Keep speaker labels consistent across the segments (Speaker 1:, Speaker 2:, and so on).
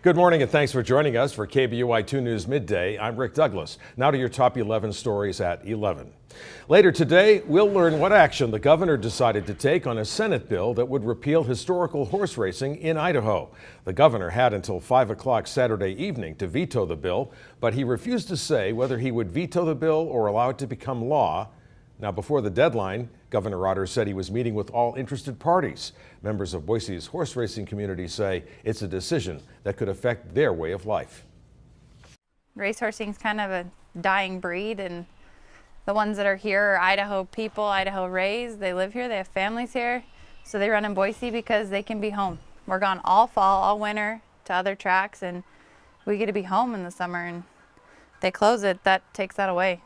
Speaker 1: Good morning and thanks for joining us for KBUI 2 News Midday. I'm Rick Douglas. Now to your top 11 stories at 11. Later today, we'll learn what action the governor decided to take on a Senate bill that would repeal historical horse racing in Idaho. The governor had until 5 o'clock Saturday evening to veto the bill, but he refused to say whether he would veto the bill or allow it to become law. Now, before the deadline, Governor Otter said he was meeting with all interested parties. Members of Boise's horse racing community say it's a decision that could affect their way of life.
Speaker 2: Racehorsing is kind of a dying breed, and the ones that are here are Idaho people, Idaho raised. They live here, they have families here, so they run in Boise because they can be home. We're gone all fall, all winter to other tracks, and we get to be home in the summer, and they close it, that takes that away.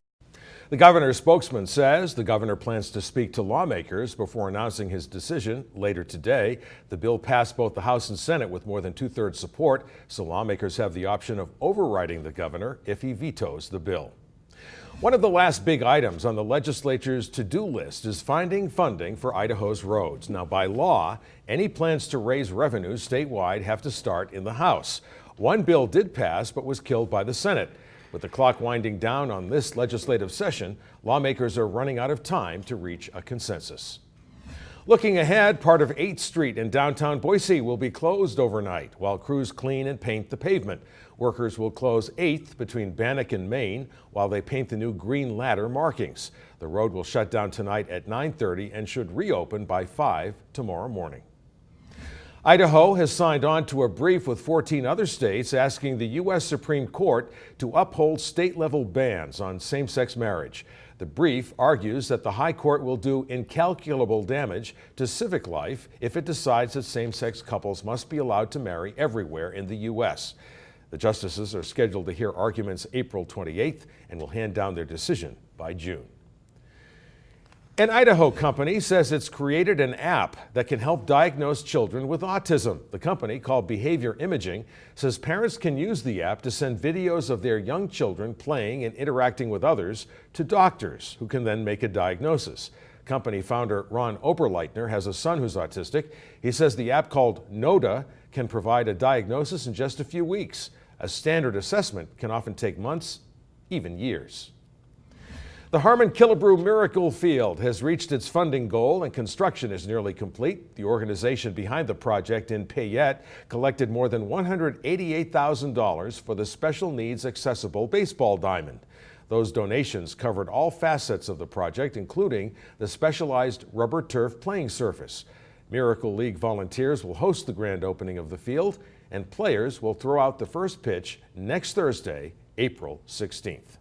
Speaker 1: The governor's spokesman says the governor plans to speak to lawmakers before announcing his decision later today. The bill passed both the House and Senate with more than 2/3 support, so lawmakers have the option of overriding the governor if he vetoes the bill. One of the last big items on the legislature's to-do list is finding funding for Idaho's roads. Now, by law, any plans to raise revenues statewide have to start in the House. One bill did pass but was killed by the Senate. With the clock winding down on this legislative session, lawmakers are running out of time to reach a consensus. Looking ahead, part of 8th Street in downtown Boise will be closed overnight while crews clean and paint the pavement. Workers will close 8th between Bannock and Main while they paint the new green ladder markings. The road will shut down tonight at 9:30 and should reopen by 5 tomorrow morning. Idaho has signed on to a brief with 14 other states asking the U.S. Supreme Court to uphold state-level bans on same-sex marriage. The brief argues that the High Court will do incalculable damage to civic life if it decides that same-sex couples must be allowed to marry everywhere in the U.S. The justices are scheduled to hear arguments April 28th and will hand down their decision by June. An Idaho company says it's created an app that can help diagnose children with autism. The company, called Behavior Imaging, says parents can use the app to send videos of their young children playing and interacting with others to doctors, who can then make a diagnosis. Company founder Ron Oberleitner has a son who's autistic. He says the app, called NODA, can provide a diagnosis in just a few weeks. A standard assessment can often take months, even years. The Harmon-Killebrew Miracle Field has reached its funding goal and construction is nearly complete. The organization behind the project in Payette collected more than $188,000 for the special needs accessible baseball diamond. Those donations covered all facets of the project, including the specialized rubber turf playing surface. Miracle League volunteers will host the grand opening of the field, and players will throw out the first pitch next Thursday, April 16th.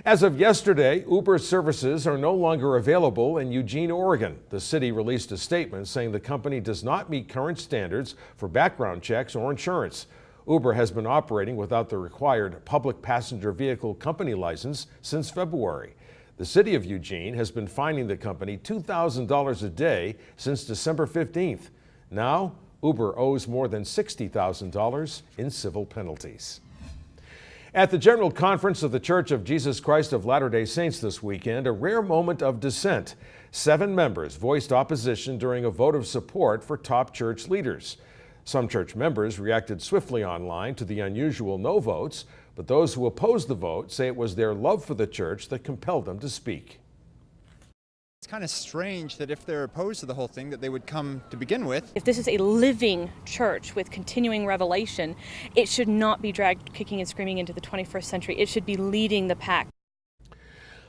Speaker 1: As of yesterday, Uber services are no longer available in Eugene, Oregon. The city released a statement saying the company does not meet current standards for background checks or insurance. Uber has been operating without the required public passenger vehicle company license since February. The city of Eugene has been fining the company $2,000 a day since December 15th. Now, Uber owes more than $60,000 in civil penalties. At the General Conference of the Church of Jesus Christ of Latter-day Saints this weekend, a rare moment of dissent. 7 members voiced opposition during a vote of support for top church leaders. Some church members reacted swiftly online to the unusual no votes, but those who opposed the vote say it was their love for the church that compelled them to speak.
Speaker 3: It's kind of strange that if they're opposed to the whole thing that they would come to begin with.
Speaker 4: If this is a living church with continuing revelation, it should not be dragged kicking and screaming into the 21st century. It should be leading the pack.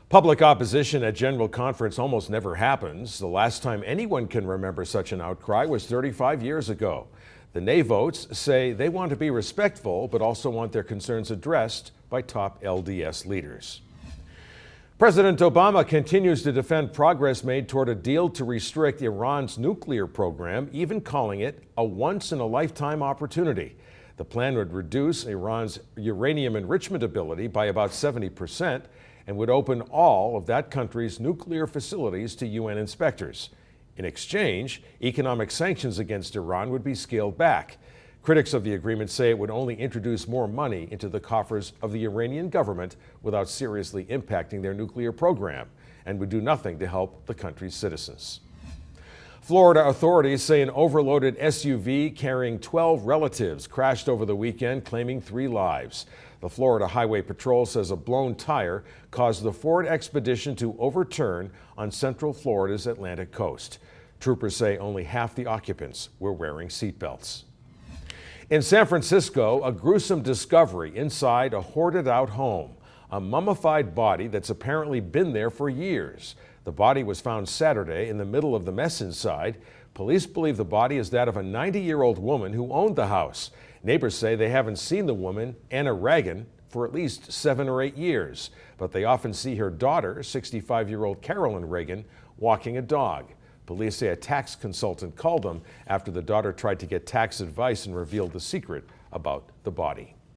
Speaker 1: Public opposition at General Conference almost never happens. The last time anyone can remember such an outcry was 35 years ago. The nay votes say they want to be respectful, but also want their concerns addressed by top LDS leaders. President Obama continues to defend progress made toward a deal to restrict Iran's nuclear program, even calling it a once-in-a-lifetime opportunity. The plan would reduce Iran's uranium enrichment ability by about 70% and would open all of that country's nuclear facilities to UN inspectors. In exchange, economic sanctions against Iran would be scaled back. Critics of the agreement say it would only introduce more money into the coffers of the Iranian government without seriously impacting their nuclear program, and would do nothing to help the country's citizens. Florida authorities say an overloaded SUV carrying 12 relatives crashed over the weekend, claiming 3 lives. The Florida Highway Patrol says a blown tire caused the Ford Expedition to overturn on Central Florida's Atlantic coast. Troopers say only half the occupants were wearing seatbelts. In San Francisco, a gruesome discovery inside a hoarded-out home. A mummified body that's apparently been there for years. The body was found Saturday in the middle of the mess inside. Police believe the body is that of a 90-year-old woman who owned the house. Neighbors say they haven't seen the woman, Anna Reagan, for at least 7 or 8 years. But they often see her daughter, 65-year-old Carolyn Reagan, walking a dog. Police say a tax consultant called them after the daughter tried to get tax advice and revealed the secret about the body.